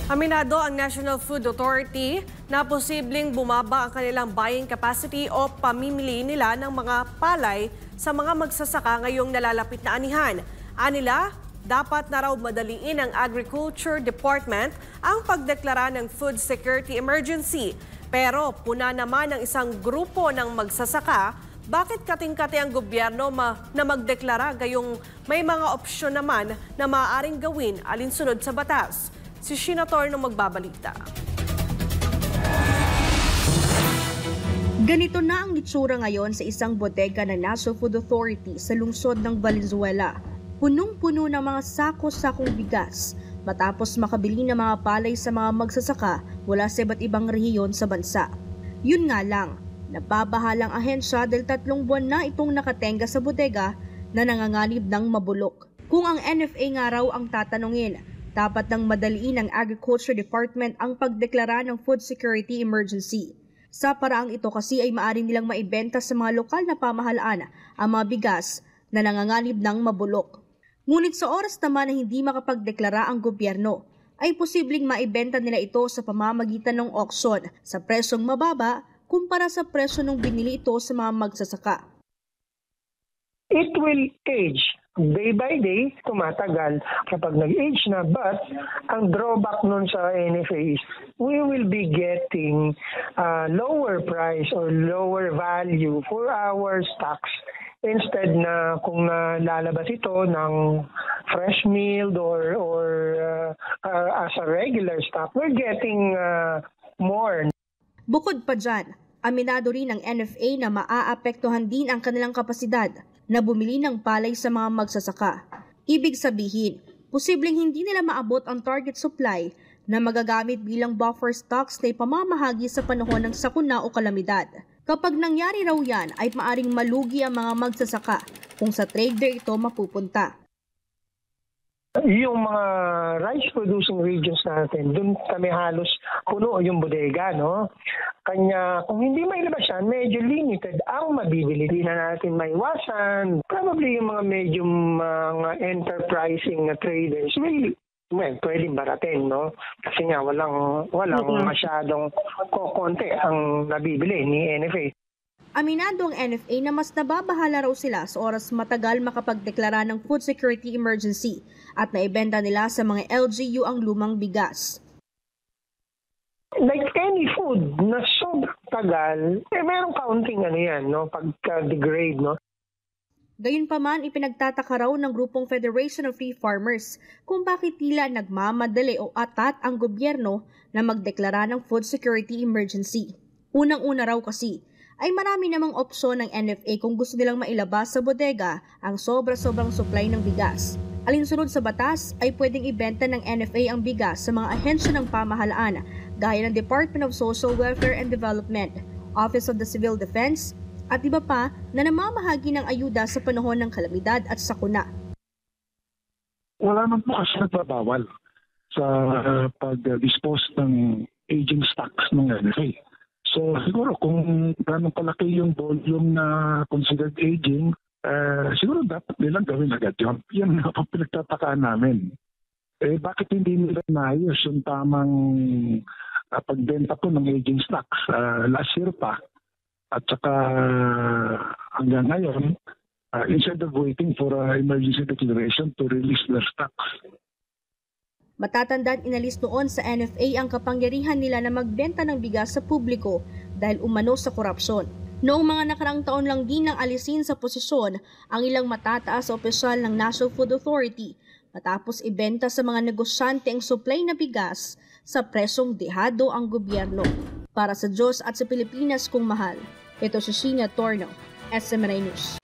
Aminado ang National Food Authority na posibleng bumaba ang kanilang buying capacity o pamimili nila ng mga palay sa mga magsasaka ngayong nalalapit na anihan. Anila, dapat na raw madaliin ng Agriculture Department ang pagdeklara ng food security emergency. Pero puna naman ng isang grupo ng magsasaka, bakit kating-kati ang gobyerno na magdeklara gayong may mga opsyon naman na maaaring gawin alinsunod sa batas? Si Sheena Torno magbabalita. Ganito na ang itsura ngayon sa isang bodega ng National Food Authority sa lungsod ng Valenzuela. Punong-puno ng mga sako-sakong bigas matapos makabili ng mga palay sa mga magsasaka mula sa iba't ibang rehiyon sa bansa. Yun nga lang, nababahalang ahensya dahil 3 buwan na itong nakatenga sa bodega na nanganganib ng mabulok. Kung ang NFA nga raw ang tatanungin, dapat nang madaliin ng Agriculture Department ang pagdeklara ng food security emergency. Sa paraang ito kasi ay maaari nilang maibenta sa mga lokal na pamahalaan ang mga bigas na nanganganib ng mabulok. Ngunit sa oras naman na hindi makapagdeklara ang gobyerno, ay posibleng maibenta nila ito sa pamamagitan ng auction sa presyong mababa kumpara sa presyo ng binili ito sa mga magsasaka. It will age. Day by day, tumatagal kapag nag-age na. But ang drawback nun sa NFA is we will be getting lower price or lower value for our stocks. Instead na kung lalabas ito ng fresh milled or as a regular stock, we're getting more. Bukod pa dyan, aminado rin ng NFA na maaapektuhan din ang kanilang kapasidad na bumili ng palay sa mga magsasaka. Ibig sabihin, posibleng hindi nila maabot ang target supply na magagamit bilang buffer stocks na ipamamahagi sa panahon ng sakuna o kalamidad. Kapag nangyari raw yan, ay maaring malugi ang mga magsasaka kung sa trader ito mapupunta. Yung mga rice-producing regions natin, doon kami halos puno yung bodega, no? Kanya, kung hindi mailabas yan, medyo limited ang mabibili. Hindi na natin maiwasan. Probably yung mga medyo mga enterprising traders pwedeng baratin, no? Kasi nga walang masyadong konti ang nabibili ni NFA. Aminado ang NFA na mas nababahala raw sila sa oras matagal makapagdeklara ng food security emergency at naibenta nila sa mga LGU ang lumang bigas. Like any food na sobrang tagal, mayroong kaunting pagka-degrade, no? Gayunpaman, ipinagtataka raw ng grupong Federation of Free Farmers kung bakit tila nagmamadali o atat ang gobyerno na magdeklara ng food security emergency. Unang-una raw kasi, ay marami namang opsyon ng NFA kung gusto nilang mailabas sa bodega ang sobra-sobrang supply ng bigas. Alinsunod sa batas ay pwedeng ibenta ng NFA ang bigas sa mga ahensya ng pamahalaan gaya ng Department of Social Welfare and Development, Office of the Civil Defense, at iba pa na namamahagi ng ayuda sa panahon ng kalamidad at sakuna. Wala naman po kasi nagbabawal sa pag-dispose ng aging stocks ng NFA. So siguro kung gano'ng kalaki yung volume na considered aging, siguro dapat nilang gawin agad yun. Yan nga ang pinagtatakaan namin. Bakit hindi nila naayos yung tamang pagbenta po ng aging stocks last year pa? At saka hanggang ngayon, instead of waiting for emergency declaration to release their stocks. Matatandaan inalis noon sa NFA ang kapangyarihan nila na magbenta ng bigas sa publiko dahil umano sa korupsyon. Noong mga nakaraang taon lang din nang alisin sa posisyon ang ilang matataas na opisyal ng National Food Authority matapos ibenta sa mga negosyante ang supply na bigas sa presyong dehado ang gobyerno. Para sa Diyos at sa Pilipinas kung mahal, ito si Sheena Torno, SMNI News.